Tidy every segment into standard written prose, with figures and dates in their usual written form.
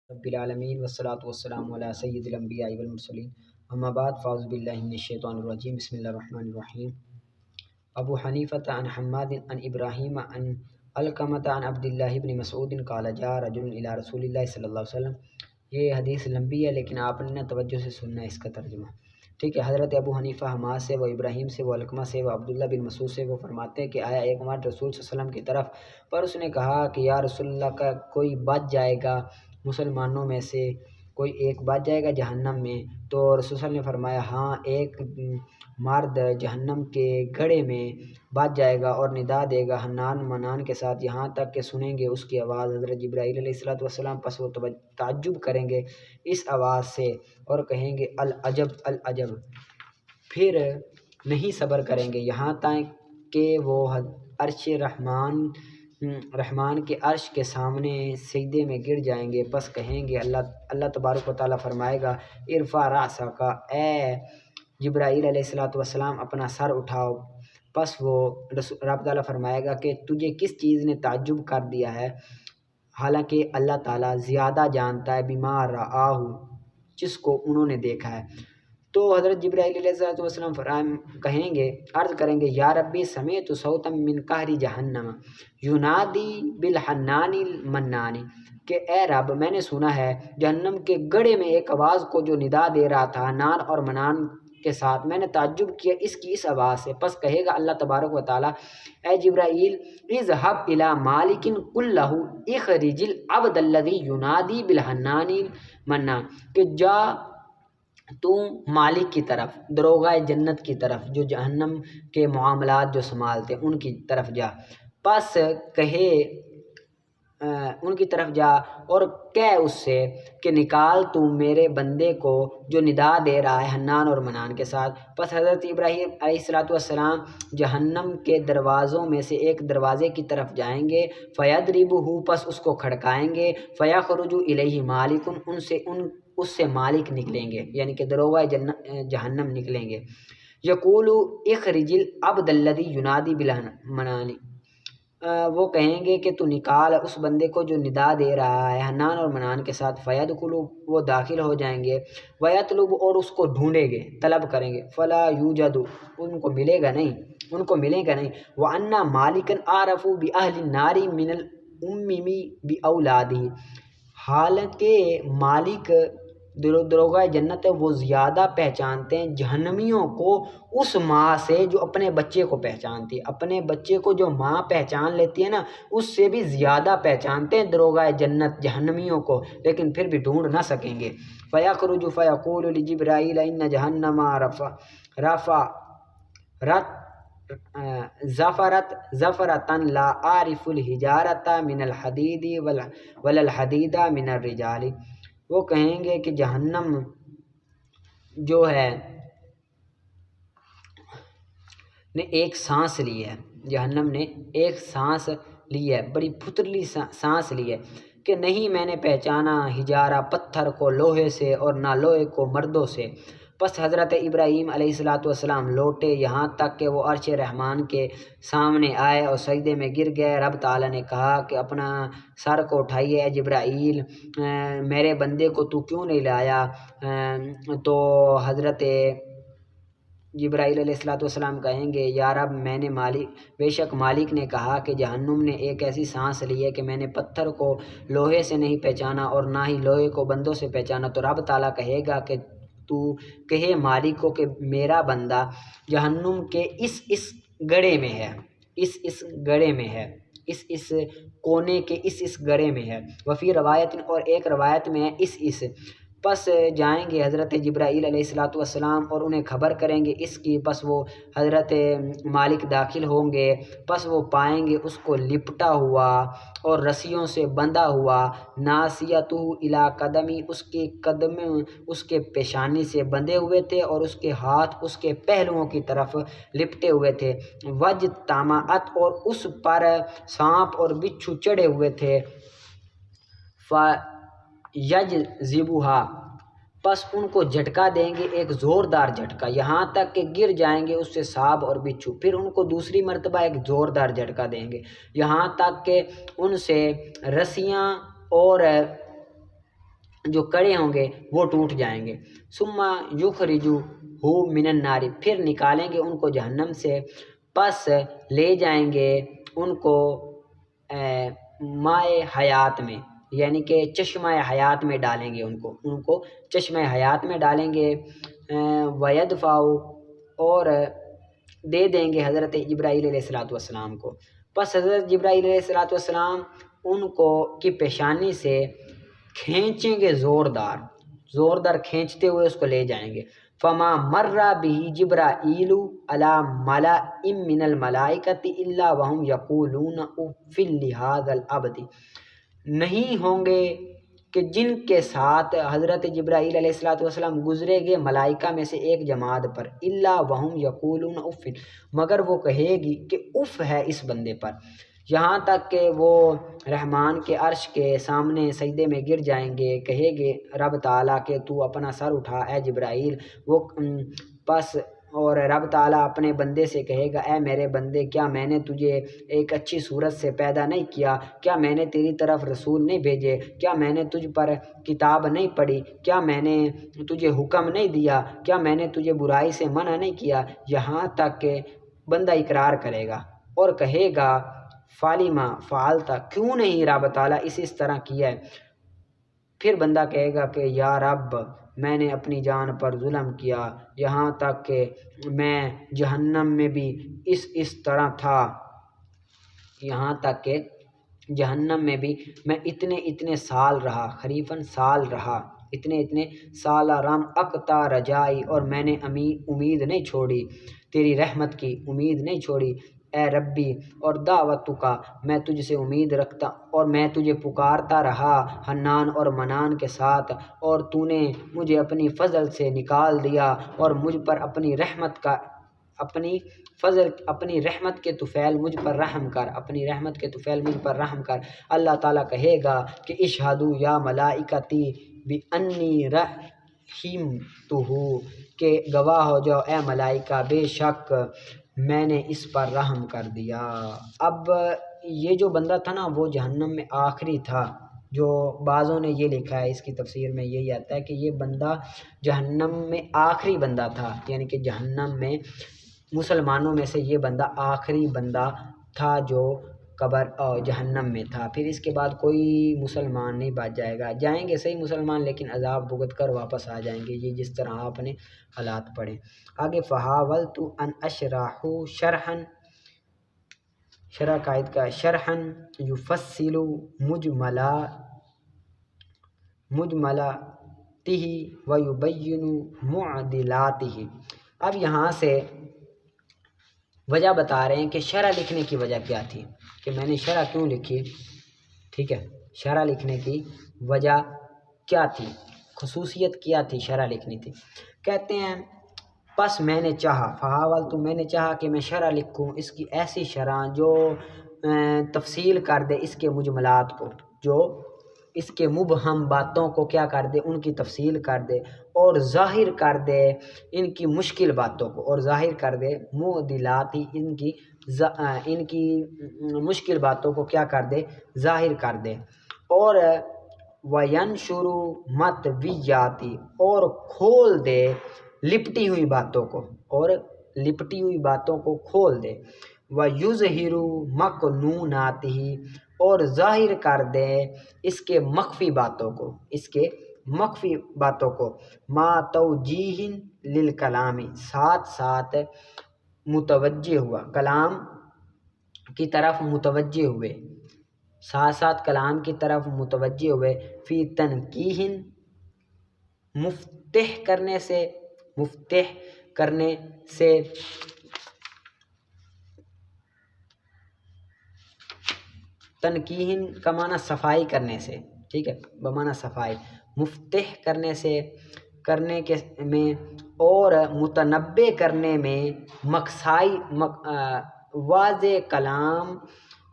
رب العالمین والصلاۃ والسلام علی سید الانبیاء والمرسلین اما بعد فاعوذ باللہ من الشیطان الرجیم بسم اللہ الرحمن الرحیم ابو حنیفۃ عن حماد عن ابراہیم عن علقمۃ عن عبداللہ بن مسعود قال جاء رجل الی رسول اللہ صلی اللہ علیہ وسلم۔ یہ حدیث لمبی ہے لیکن آپ نے توجہ سے سننا ہے اس کا ترجمہ، ٹھیک ہے۔ حضرت ابو حنیفہ حماد سے، وہ ابراہیم سے، وہ علقمہ سے، وہ عبداللہ بن مسعود سے، وہ فرماتے ہیں کہ آیا ایک مرد رسول صلی اللہ علیہ وسلم کی طرف، پر اس نے کہا کہ یا رسول اللہ کا کوئی بچ جائے گا مسلمانوں میں سے، کوئی ایک بچ جائے گا جہنم میں؟ تو رسول صلی اللہ علیہ وسلم نے فرمایا ہاں، ایک مرد جہنم کے گڑھے میں بچ جائے گا اور ندا دے گا حنان منان کے ساتھ، یہاں تک کہ سنیں گے اس کی آواز حضرت جبرائیل علیہ الصلوۃ والسلام، پس وہ تعجب کریں گے اس آواز سے اور کہیں گے العجب العجب، پھر نہیں صبر کریں گے یہاں تک کہ وہ عرش رحمان کے عرش کے سامنے سجدے میں گر جائیں گے، پس کہیں گے اللہ تبارک و تعالیٰ فرمائے گا ارفع رأسک، اے جبرائیل علیہ الصلوۃ والسلام اپنا سر اٹھاؤ، پس وہ رب تعالیٰ فرمائے گا کہ تجھے کس چیز نے تعجب کر دیا ہے، حالانکہ اللہ تعالیٰ زیادہ جانتا ہے بما رآہ، جس کو انہوں نے دیکھا ہے۔ تو حضرت جبرائیل علیہ السلام کہیں گے، عرض کریں گے یا ربی سمعت صوتا من قہر جہنم ینادی بالحنان المنان، کہ اے رب میں نے سنا ہے جہنم کے گڑھے میں ایک آواز کو جو ندا دے رہا تھا حنان اور منان کے ساتھ، میں نے تعجب کیا اس کی اس آواز سے۔ پس کہے گا اللہ تبارک و تعالیٰ اے جبرائیل اذهب الی مالک قل له اخرج العبد الذی ینادی بالحنان المنان، کہ جا تو مالک کی طرف، دروغہ جنت کی طرف، جو جہنم کے معاملات جو سنبھالتے ان کی طرف جا، پس کہے ان کی طرف جا اور کہہ اس سے کہ نکال تو میرے بندے کو جو ندا دے رہا ہے حنان اور منان کے ساتھ۔ پس حضرت ابراہیم علیہ الصلوۃ والسلام جہنم کے دروازوں میں سے ایک دروازے کی طرف جائیں گے، فیضربہ، پس اس کو کھڑکائیں گے، فیخرج الیہ مالک، اس سے مالک نکلیں گے، یعنی کہ دروغہ جہنم نکلیں گے، یقول اخرج العبد الذی ینادی بالمنان، وہ کہیں گے کہ تو نکال اس بندے کو جو ندا دے رہا ہے حنان اور منان کے ساتھ، فیدخل، وہ داخل ہو جائیں گے، ویطلب، اور اس کو ڈھونڈیں گے، طلب کریں گے، فلا یوجد، ان کو ملے گا نہیں، وَأَنَّ مَالِكًا أَعْرَفُ بِأَهْلِ النَّارِ مِنَ الْأُمِّمِ بِأَوْلَادِهِ، حالانکہ مالک دروغہ جنت ہے، وہ زیادہ پہچانتے ہیں جہنمیوں کو اس ماں سے جو اپنے بچے کو پہچانتی ہے، اپنے بچے کو جو ماں پہچان لیتی ہے نا، اس سے بھی زیادہ پہچانتے ہیں دروغہ جنت جہنمیوں کو، لیکن پھر بھی ڈھونڈ نہ سکیں گے۔ فَيَخْرُجُ فَيَقُولُ لِجِبْرَائِيلَ إِنَّ جَهَنَّمَ زَفَرَةً لَا أَعْرِفُ الْحِجَارَةَ مِنَ الْحَدِيدِ وَلَا الْحَدِيدَ مِنَ الرِّجَالِ، وہ کہیں گے کہ جہنم جو ہے نے ایک سانس لی ہے، جہنم نے ایک سانس لی ہے، بڑی پھترلی سانس لی ہے، کہ نہیں میں نے پہچانا ہجارہ پتھر کو لوہے سے اور نہ لوہے کو مردوں سے۔ پس حضرت ابراہیم علیہ الصلوۃ والسلام لوٹے یہاں تک کہ وہ عرش رحمان کے سامنے آئے اور سجدے میں گر گئے۔ رب تعالیٰ نے کہا کہ اپنا سر کو اٹھائیے اے جبرائیل، میرے بندے کو تو کیوں نہیں لایا؟ تو حضرت جبرائیل علیہ الصلوۃ والسلام کہیں گے یا رب بے شک مالک نے کہا کہ جہنم نے ایک ایسی سانس لی ہے کہ میں نے پتھر کو لوہے سے نہیں پہچانا اور نہ ہی لوہے کو بندوں سے پہچانا۔ تو رب تعالیٰ کہے گا کہ تو کہے مالک کو کہ میرا بندہ جہنم کے اس گڑھے میں ہے، اس گڑھے میں ہے، اس کونے کے اس گڑھے میں ہے، وفی روایت، اور ایک روایت میں ہے اس۔ پس جائیں گے حضرت جبرائیل علیہ الصلوۃ والسلام اور انہیں خبر کریں گے اس کی، پس وہ حضرت مالک داخل ہوں گے، پس وہ پائیں گے اس کو لپٹا ہوا اور رسیوں سے بندھا ہوا، ناصیتہ الی قدمی، اس کے قدم اس کے پیشانی سے بندھے ہوئے تھے اور اس کے ہاتھ اس کے پہلوؤں کی طرف لپٹے ہوئے تھے، وجتمعت، اور اس پر سانپ اور بچھو چڑھے ہوئے تھے، یجذبھا، پس ان کو جھٹکا دیں گے ایک زوردار جھٹکا، یہاں تک کہ گر جائیں گے اس سے سانپ اور بچھو، پھر ان کو دوسری مرتبہ ایک زوردار جھٹکا دیں گے، یہاں تک کہ ان سے رسیاں اور جو کڑے ہوں گے وہ ٹوٹ جائیں گے۔ ثم یخرجہ من النار، پھر نکالیں گے ان کو جہنم سے، پس لے جائیں گے ان کو مائے حیات میں، یعنی کہ چشمہ حیات میں ڈالیں گے، ان کو چشمہ حیات میں ڈالیں گے۔ ویدفع، اور دے دیں گے حضرت جبرائیل علیہ السلام کو۔ پس حضرت جبرائیل علیہ السلام ان کو کی پیشانی سے کھینچیں گے، زوردار کھینچتے ہوئے اس کو لے جائیں گے۔ فما مر بہ جبرائیل علی ملأ من الملائکۃ الا وهم یقولون اف لہذا العبد، نہیں ہوں گے کہ جن کے ساتھ حضرت جبرائیل علیہ السلام گزرے گے ملائکہ میں سے ایک جماعت پر، الا وهم یقولون اف، مگر وہ کہے گی کہ اف ہے اس بندے پر، یہاں تک کہ وہ رحمان کے عرش کے سامنے سجدے میں گر جائیں گے، کہے گے رب تعالیٰ کہ تو اپنا سر اٹھا اے جبرائیل، وہ پس اور رب تعالیٰ اپنے بندے سے کہے گا اے میرے بندے، کیا میں نے تجھے ایک اچھی صورت سے پیدا نہیں کیا؟ کیا میں نے تیری طرف رسول نہیں بھیجے؟ کیا میں نے تجھ پر کتاب نہیں پڑھی؟ کیا میں نے تجھے حکم نہیں دیا؟ کیا میں نے تجھے برائی سے منع نہیں کیا؟ یہاں تک کہ بندہ اقرار کرے گا اور کہے گا فالما فعلت، کیوں نہیں رب تعالیٰ اس طرح کیا ہے؟ پھر بندہ کہے گا کہ یا رب میں نے اپنی جان پر ظلم کیا، یہاں تک کہ میں جہنم میں بھی اس طرح تھا، یہاں تک کہ جہنم میں بھی میں اتنے سال رہا، خریفاً سال رہا، اتنے سال رم اقتا رجائی، اور میں نے امید نہیں چھوڑی، تیری رحمت کی امید نہیں چھوڑی اے ربی، اور دعوت کا، میں تجھ سے امید رکھتا اور میں تجھے پکارتا رہا حنان اور منان کے ساتھ، اور تو نے مجھے اپنی فضل سے نکال دیا اور مجھ پر اپنی رحمت کا، اپنی رحمت کے طفیل مجھ پر رحم کر، اپنی رحمت کے طفیل مجھ پر رحم کر۔ اللہ تعالیٰ کہے گا کہ اشہدوا یا ملائکتی بانی رحمتہ، کہ گواہ ہو جاؤ اے ملائکہ، بے شک میں نے اس پر رحم کر دیا۔ اب یہ جو بندہ تھا نا وہ جہنم میں آخری تھا، جو بعضوں نے یہ لکھا ہے، اس کی تفسیر میں یہی آتا ہے کہ یہ بندہ جہنم میں آخری بندہ تھا، یعنی کہ جہنم میں مسلمانوں میں سے یہ بندہ آخری بندہ تھا جو قبر اور جہنم میں تھا۔ پھر اس کے بعد کوئی مسلمان نہیں بچ جائے گا، جائیں گے صحیح مسلمان لیکن عذاب بھگت کر واپس آ جائیں گے، یہ جس طرح آپ نے حالات پڑھے۔ آگے فحاولت ان اشرح شرحا، شرح قائد کا شرحا یفصل مجملاتہ ویبین معدلاتہ۔ اب یہاں سے وجہ بتا رہے ہیں کہ شرح لکھنے کی وجہ کیا تھی، کہ میں نے شرح کیوں لکھی، ٹھیک ہے، شرح لکھنے کی وجہ کیا تھی، خصوصیت کیا تھی شرح لکھنی تھی۔ کہتے ہیں پس میں نے چاہا، فحاولت میں نے چاہا کہ میں شرح لکھوں، اس کی ایسی شرح جو تفصیل کر دے اس کے مجملات کو، جو اس کے مبہم باتوں کو کیا کر دے، ان کی تفصیل کر دے، اور ظاہر کر دے ان کی مشکل باتوں کو، اور ظاہر کر دے معدلاتی، ان کی مشکل باتوں کو کیا کر دے، ظاہر کر دے، اور وینشر مطویاتی، اور کھول دے لپٹی ہوئی باتوں کو، اور لپٹی ہوئی باتوں کو کھول دے، ویظہر مکنوناتہ، اور ظاہر کر دے اس کے مخفی باتوں کو، اس کے مخفی باتوں کو، ما توجیہ للکلام، ساتھ ساتھ متوجہ ہوا، کلام کی طرف متوجہ ہوئے، ساتھ ساتھ کلام کی طرف متوجہ ہوئے، فی تنقیح، مفتح کرنے سے تنقیح کا معنی صفائی کرنے سے، ٹھیک ہے، بمعنی صفائی، مفتح کرنے کے میں، اور متنبع کرنے میں،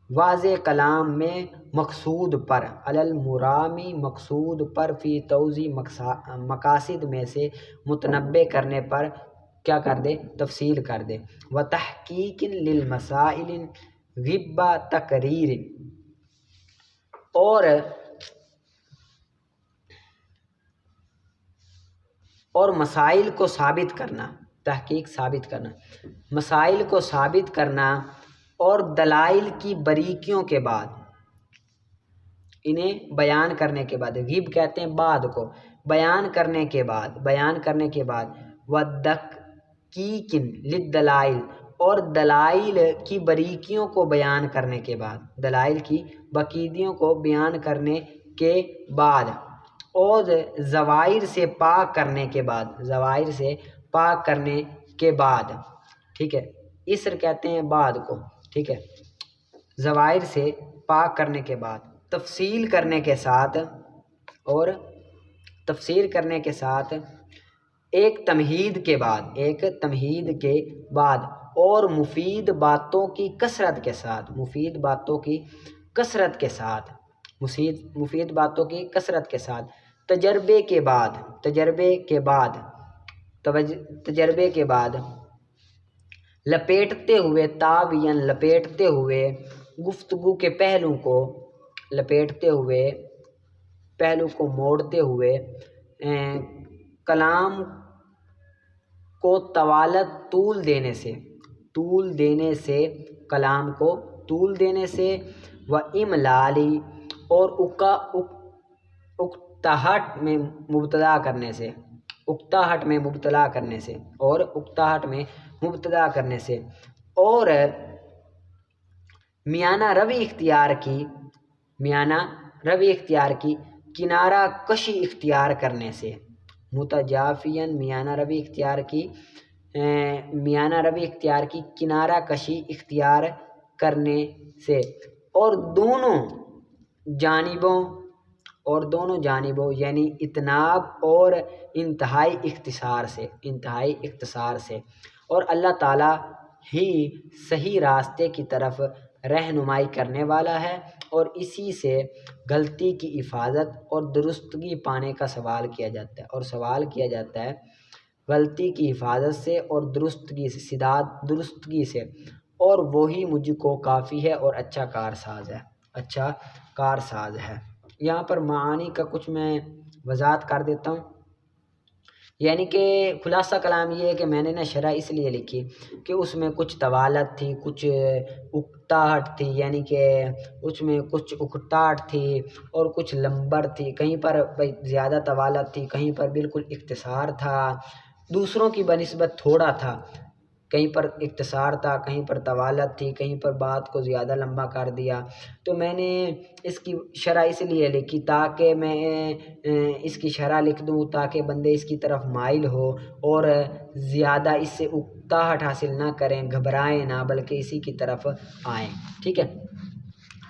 واضح کلام میں مقصود پر، علی المرامی مقصود پر، فی توضیح مقاصد میں سے متنبع کرنے پر کیا کر دے، تفصیل کر دے، وتحقیق للمسائل غب تقریر، اور اور مسائل کو ثابت کرنا، تحقیق ثابت کرنا، مسائل کو ثابت کرنا اور دلائل کی باریکیوں کے بعد، انہیں بیان کرنے کے بعد، غیب کہتے ہیں بعد کو، بیان کرنے کے بعد وَدَقِّیقٍ لِلدَّلَائِل، اور دلائل کی باریکیوں کو بیان کرنے کے بعد، دلائل کی باریکیوں کو بیان کرنے کے بعد، اور زوائر سے پاک کرنے کے بعد، ٹھیک ہے، اسر کہتے ہیں بعد کو، ٹھیک ہے، زوائر سے پاک کرنے کے بعد، تفصیل کرنے کے ساتھ ایک تمہید کے بعد اور مفید باتوں کی کثرت کے ساتھ تجربے کے بعد لپیٹتے ہوئے گفتگو کے پہلو کو موڑتے ہوئے کلام کو طول دینے سے و املالی، اور اکتاہٹ میں مبتلا کرنے سے اور میانہ روی اختیار کی کنارہ کشی اختیار کرنے سے، متجافین میانہ روی اختیار کی کنارہ کشی اختیار کرنے سے، اور دونوں جانبوں یعنی اتناب اور انتہائی اختصار سے، اور اللہ تعالیٰ ہی صحیح راستے کی طرف رہنمائی کرنے والا ہے، اور اسی سے غلطی کی حفاظت اور درستگی پانے کا سوال کیا جاتا ہے غلطی کی حفاظت سے اور درستگی سے، اور وہی مجھ کو کافی ہے اور اچھا کارساز ہے۔ یہاں پر معانی کا کچھ میں وضاحت کر دیتا ہوں، یعنی کہ خلاصہ کلام یہ ہے کہ میں نے شرح اس لیے لکھی کہ اس میں کچھ طوالت تھی، کچھ اکتاہٹ تھی، یعنی کہ اس میں کچھ اکتاہٹ تھی اور کچھ لمبر تھی، کہیں پر زیادہ طوالت تھی، کہیں پر بالکل اختصار تھا، دوسروں کی بنسبت تھوڑا تھا، کہیں پر اختصار تھا، کہیں پر طوالت تھی، کہیں پر بات کو زیادہ لمبا کر دیا۔ تو میں نے اس کی شرح اس لیے لکھی تاکہ میں اس کی شرح لکھ دوں تاکہ بندے اس کی طرف مائل ہو اور زیادہ اس سے اکتاہٹ حاصل نہ کریں، گھبرائیں نہ، بلکہ اسی کی طرف آئیں، ٹھیک ہے۔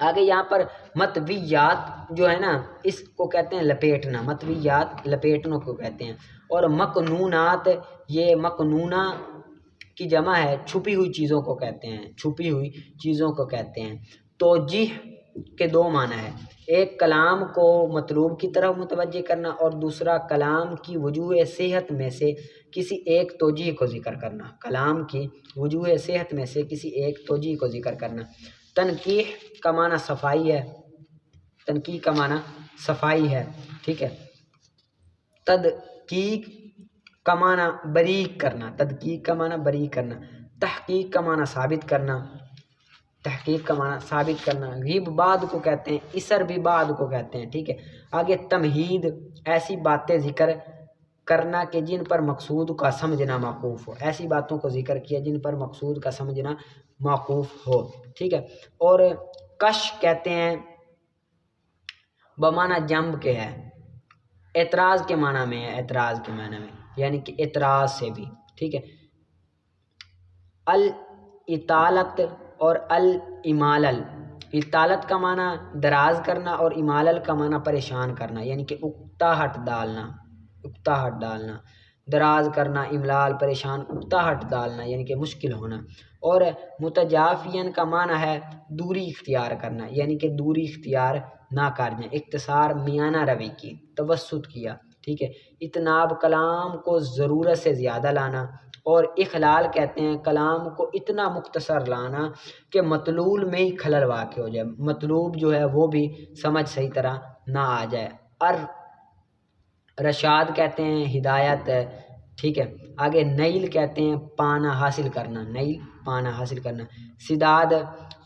آگے یہاں پر مطویات جو ہے نا، اس کو کہتے ہیں لپیٹنا، مطویات لپیٹنوں کو کہتے ہیں، اور مکنونات، یہ مکنونہ کی جمع ہے، چھپی ہوئی چیزوں کو کہتے ہیں۔ توجیہ کے دو معنی ہے، ایک کلام کو مطلوب کی طرف متوجہ کرنا، اور دوسرا کلام کی وجوہ صحت میں سے کسی ایک توجیہ کو ذکر کرنا، تنقیح کا معنی صفائی ہے، ٹھیک ہے۔ تدقیق کا معنی باریک کرنا، تحقیق کا معنی ثابت کرنا، غیب بعد کو کہتے ہیں، اسر بھی بعد کو کہتے ہیں، ٹھیک ہے۔ آگے تمہید، ایسی باتیں ذکر کرنا کہ جن پر مقصود کا سمجھنا موقوف ہو، ایسی باتوں کو ذکر کیا جن پر مقصود کا سمجھنا موقوف ہو، ٹھیک ہے۔ اور کش کہتے ہیں بمعنی جنب کے ہے، اعتراض کے معنی میں یعنی کہ اعتراض سے بھی، ٹھیک ہے۔ الاطالت اور الامالل، اطالت کا معنی دراز کرنا اور امالل کا معنی پریشان کرنا، یعنی کہ اکتاہٹ ڈالنا، دراز کرنا، املال پریشان، اکتاہٹ ڈالنا یعنی کہ مشکل ہونا۔ اور متجافین کا معنی ہے دوری اختیار کرنا، یعنی کہ دوری اختیار نہ کرنا، اختصار میانہ روی کی، توسط کیا، ٹھیک ہے۔ اتناب، کلام کو ضرورت سے زیادہ لانا، اور اخلال کہتے ہیں کلام کو اتنا مختصر لانا کہ مطلول میں ہی خلل واقع ہو جائے، مطلوب جو ہے وہ بھی سمجھ صحیح طرح نہ آ جائے۔ رشاد کہتے ہیں ہدایت، ٹھیک ہے. آگے نیل کہتے ہیں پانا حاصل کرنا، نیل پانا حاصل کرنا. سداد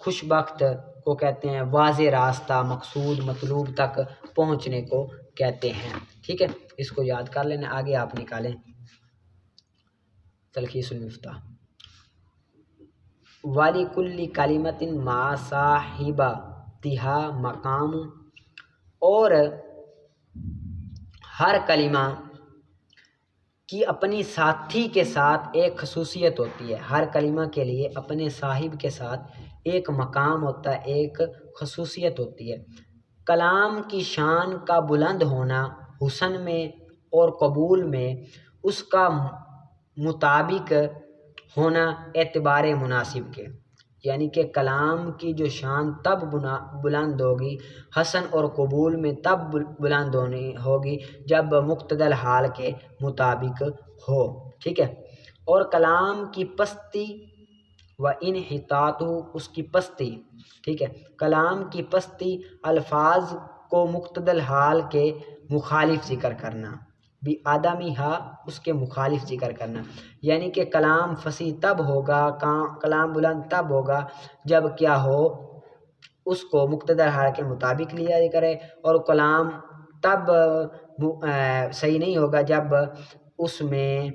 خوش بخت کو کہتے ہیں واضح راستہ مقصود مطلوب تک پہنچنے کو کہتے ہیں، ٹھیک ہے. اس کو یاد کر لینا. آگے آپ نکالیں تلخیص المفتاح. والی کلی کلمت ما صاحبہ تہا مقام، اور ہر کلمہ کی اپنی ساتھی کے ساتھ ایک خصوصیت ہوتی ہے. ہر کلمہ کے لیے اپنے صاحب کے ساتھ ایک مقام ہوتا ہے، ایک خصوصیت ہوتی ہے. کلام کی شان کا بلند ہونا حسن میں اور قبول میں اس کا مطابق ہونا اعتبار مناسب کے، یعنی کہ کلام کی جو شان تب بلند ہوگی، حسن اور قبول میں تب بلند ہونی ہوگی جب مقتضی حال کے مطابق ہو، ٹھیک ہے. اور کلام کی پستی و انحطاط، اس کی پستی، ٹھیک ہے. کلام کی پستی الفاظ کو مقتضی حال کے مخالف ذکر کرنا، بھی آدمی ہا اس کے مخالف ذکر کرنا، یعنی کہ کلام فصیح تب ہوگا، کلام بلند تب ہوگا جب کیا ہو، اس کو مقتضی حال کے مطابق لیا کرے. اور کلام تب صحیح نہیں ہوگا جب اس میں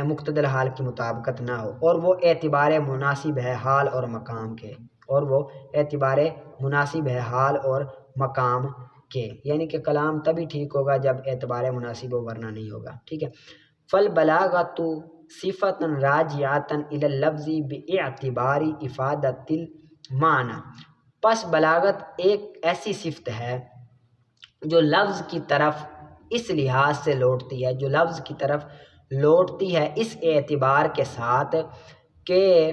مقتضی حال کی مطابقت نہ ہو، اور وہ اعتبار مناسب ہے حال اور مقام کے، اور وہ اعتبار مناسب ہے حال اور مقام کے، یعنی کہ کلام تبھی ٹھیک ہوگا جب اعتبار مناسب ہو، ورنہ نہیں ہوگا، ٹھیک ہے. فالبلاغۃ صفۃ راجعۃ الی اللفظ باعتبار افادۃ المعنی، پس بلاغت ایک ایسی صفت ہے جو لفظ کی طرف اس لحاظ سے لوٹتی ہے، جو لفظ کی طرف لوٹتی ہے اس اعتبار کے ساتھ کہ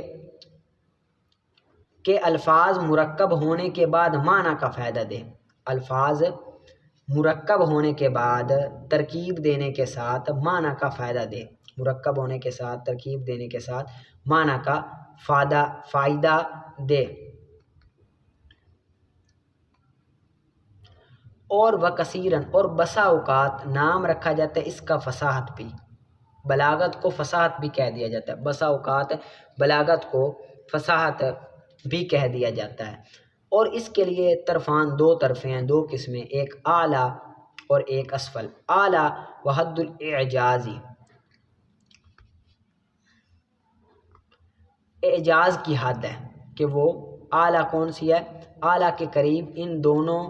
الفاظ مرکب ہونے کے بعد معنی کا فائدہ دے. الفاظ مرکب ہونے کے بعد ترکیب دینے کے ساتھ معنی کا فائدہ دے، مرکب ہونے کے ساتھ ترکیب دینے کے ساتھ معنی کا فائدہ دے. اور وکثیرن، اور بسا اوقات نام رکھا جاتا ہے اس کا فصاحت بھی، بلاغت کو فصاحت بھی کہہ دیا جاتا ہے، بسا اوقات بلاغت کو فصاحت بھی کہہ دیا جاتا ہے. اور اس کے لیے طرفان، دو طرفیں ہیں، دو قسمیں، ایک اعلیٰ اور ایک اسفل. اعلیٰ وحد الاعجازی، اعجاز کی حد ہے کہ وہ اعلیٰ کون سی ہے، اعلیٰ کے قریب ان دونوں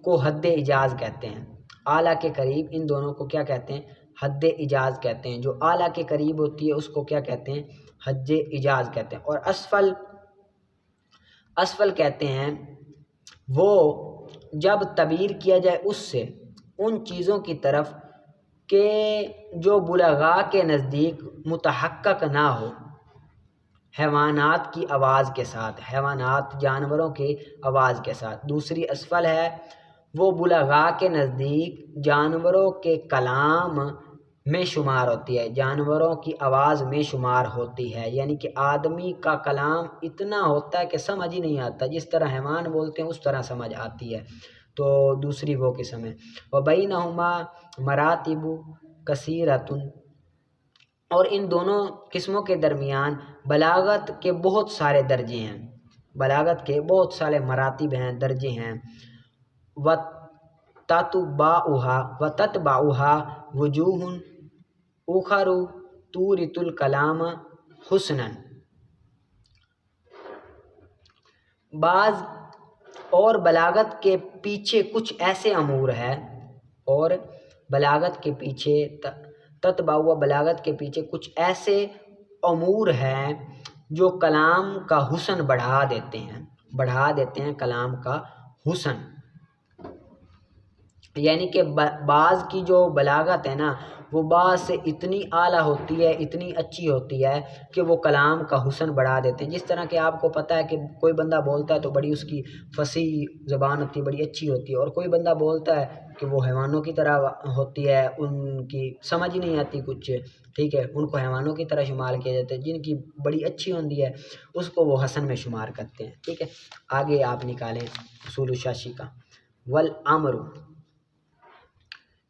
کو حد اعجاز کہتے ہیں. اعلیٰ کے قریب ان دونوں کو کیا کہتے ہیں، حد اعجاز کہتے ہیں. جو اعلیٰ کے قریب ہوتی ہے اس کو کیا کہتے ہیں، حد اعجاز کہتے ہیں. اور اسفل کہتے ہیں وہ جب تعبیر کیا جائے اس سے ان چیزوں کی طرف کہ جو بلغاء کے نزدیک متحقق نہ ہو، حیوانات کی آواز کے ساتھ، حیوانات جانوروں کی آواز کے ساتھ. دوسری اسفل ہے وہ بلغاء کے نزدیک جانوروں کے کلام میں شمار ہوتی ہے، جانوروں کی آواز میں شمار ہوتی ہے، یعنی کہ آدمی کا کلام اتنا ہوتا ہے کہ سمجھ ہی نہیں آتا، جس طرح حیوان بولتے ہیں اس طرح سمجھ آتی ہے. تو دوسری وہ قسم ہے. وَبَيْنَهُمَا مَرَاتِبُ كَثِيرَةٌ، اور ان دونوں قسموں کے درمیان بلاغت کے بہت سارے درجے ہیں، بلاغت کے بہت سارے مراتب ہیں، درجے ہیں. وَتَتْبَعُهَا وُجُوهٌ اُخَرُ تُورِثُ الْكَلَامَ حُسْنًا، بعض اور بلاغت کے پیچھے کچھ ایسے امور ہیں، اور بلاغت کے پیچھے تتبع بلاغت کے پیچھے کچھ ایسے امور ہیں جو کلام کا حسن بڑھا دیتے ہیں کلام کا حسن. یعنی کہ بعض کی جو بلاغت ہے نا وہ بعض سے اتنی اعلیٰ ہوتی ہے، اتنی اچھی ہوتی ہے کہ وہ کلام کا حسن بڑھا دیتے ہیں. جس طرح کہ آپ کو پتہ ہے کہ کوئی بندہ بولتا ہے تو بڑی اس کی فصیح زبان ہوتی ہے، بڑی اچھی ہوتی ہے، اور کوئی بندہ بولتا ہے کہ وہ حیوانوں کی طرح ہوتی ہے، ان کی سمجھ ہی نہیں آتی کچھ، ٹھیک ہے، ان کو حیوانوں کی طرح شمار کیا جاتا ہے. جن کی بڑی اچھی ہوتی ہے اس کو وہ حسن میں شمار کرتے ہیں، ٹھیک ہے. آگے آپ نکالیں اصول شاشی کا. والامر،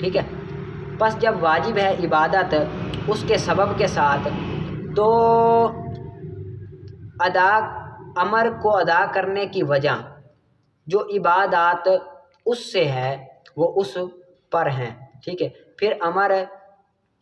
ٹھیک ہے۔ بس جب واجب ہے عبادت اس کے سبب کے ساتھ، تو امر کو ادا کرنے کی وجہ جو عبادات اس سے ہے وہ اس پر ہیں، ٹھیک ہے۔ پھر امر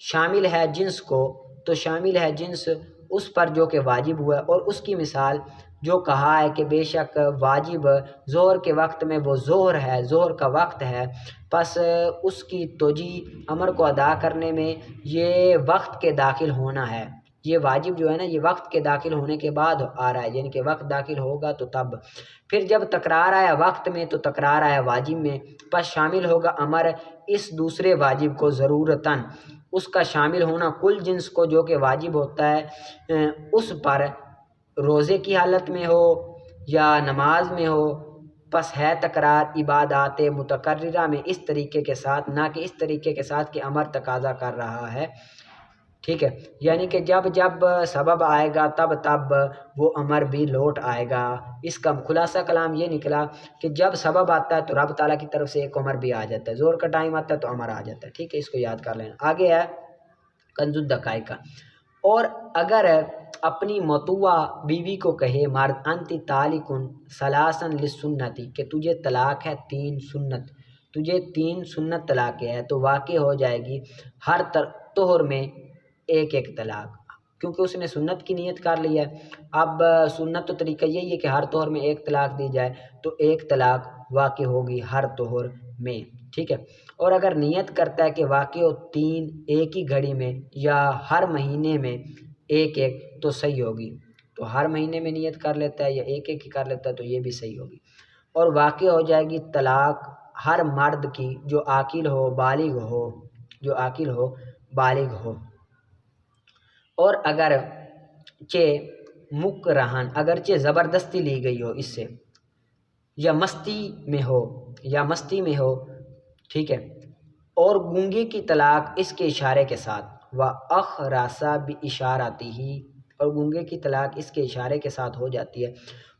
شامل ہے جنس کو، تو شامل ہے جنس اس پر جو کہ واجب ہوا، اور اس کی مثال جو کہا ہے کہ بے شک واجب ظہر کے وقت میں وہ ظہر ہے، ظہر کا وقت ہے، پس اس کی توجیہ امر کو ادا کرنے میں یہ وقت کے داخل ہونا ہے۔ یہ واجب جو ہے نا یہ وقت کے داخل ہونے کے بعد آ رہا ہے، یعنی کہ وقت داخل ہوگا تو تب۔ پھر جب تکرار آیا وقت میں تو تکرار آیا واجب میں، پس شامل ہوگا امر اس دوسرے واجب کو ضرورتاً، اس کا شامل ہونا کل جنس کو جو کہ واجب ہوتا ہے اس پر، روزے کی حالت میں ہو یا نماز میں ہو، پس ہے تکرار عبادات متکررہ میں اس طریقے کے ساتھ، نہ کہ اس طریقے کے ساتھ کہ امر تقاضا کر رہا ہے، ٹھیک ہے۔ یعنی کہ جب جب سبب آئے گا تب تب وہ امر بھی لوٹ آئے گا۔ اس کا خلاصہ کلام یہ نکلا کہ جب سبب آتا ہے تو رب تعالیٰ کی طرف سے ایک امر بھی آ جاتا ہے، زور کا ٹائم آتا ہے تو امر آ جاتا ہے، ٹھیک ہے۔ اس کو یاد کر لینا۔ آگے ہے کنز الدقائق کا، اور اگر اپنی متوع بیوی کو کہے مرد انتی طالقن ثلاثا للسنتی، کہ تجھے طلاق ہے 3 سنت، تجھے 3 سنت طلاق ہے، تو واقع ہو جائے گی ہر طہر میں ایک ایک طلاق، کیونکہ اس نے سنت کی نیت کر لی ہے۔ اب سنت تو طریقہ یہی ہے کہ ہر طہر میں ایک طلاق دی جائے، تو ایک طلاق واقع ہوگی ہر طہر میں، ٹھیک ہے۔ اور اگر نیت کرتا ہے کہ واقع ہو 3 ایک ہی گھڑی میں یا ہر مہینے میں ایک ایک، تو صحیح ہوگی، تو ہر مہینے میں نیت کر لیتا ہے یا ایک ایک ہی کر لیتا ہے تو یہ بھی صحیح ہوگی۔ اور واقع ہو جائے گی طلاق ہر مرد کی جو عاقل ہو بالغ ہو، جو عاقل ہو بالغ ہو، اور اگرچہ مکرہن، اگرچہ زبردستی لی گئی ہو اس سے، یا مستی میں ہو، ٹھیک ہے۔ اور گونگے کی طلاق اس کے اشارے کے ساتھ، وَأَخْرَسَ بِإِشَارَتِهِ، اور گونگے کی طلاق اس کے اشارے کے ساتھ ہو جاتی ہے،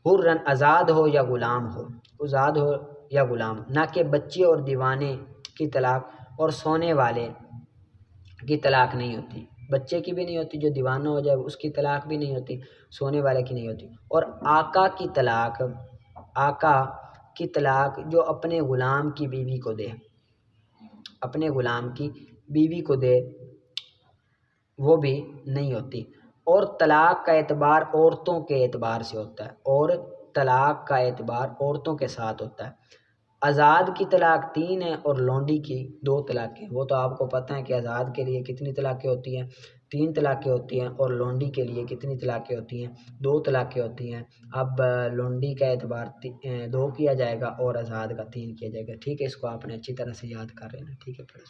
حرن آزاد ہو یا غلام ہو، آزاد ہو یا غلام، نہ کہ بچے اور دیوانے کی طلاق اور سونے والے کی طلاق نہیں ہوتی، بچے کی بھی نہیں ہوتی، جو دیوانہ ہو جائے اس کی طلاق بھی نہیں ہوتی، سونے والے کی نہیں ہوتی۔ اور آقا کی طلاق جو اپنے غلام کی بیوی کو دے، اپنے غلام کی بیوی کو دے، وہ بھی نہیں ہوتی۔ اور طلاق کا اعتبار عورتوں کے اعتبار سے ہوتا ہے، اور طلاق کا اعتبار عورتوں کے ساتھ ہوتا ہے۔ آزاد کی طلاق 3 ہے اور لونڈی کی 2 طلاقیں، وہ تو آپ کو پتہ ہے کہ آزاد کے لیے کتنی طلاقیں ہوتی ہیں، 3 طلاقیں ہوتی ہیں، اور لونڈی کے لیے کتنی طلاقیں ہوتی ہیں، 2 طلاقیں ہوتی ہیں۔ اب لونڈی کا اعتبار 2 کیا جائے گا اور آزاد کا 3 کیا جائے گا، ٹھیک ہے۔ اس کو آپ نے اچھی طرح سے یاد کر لینا، ٹھیک ہے۔ پھر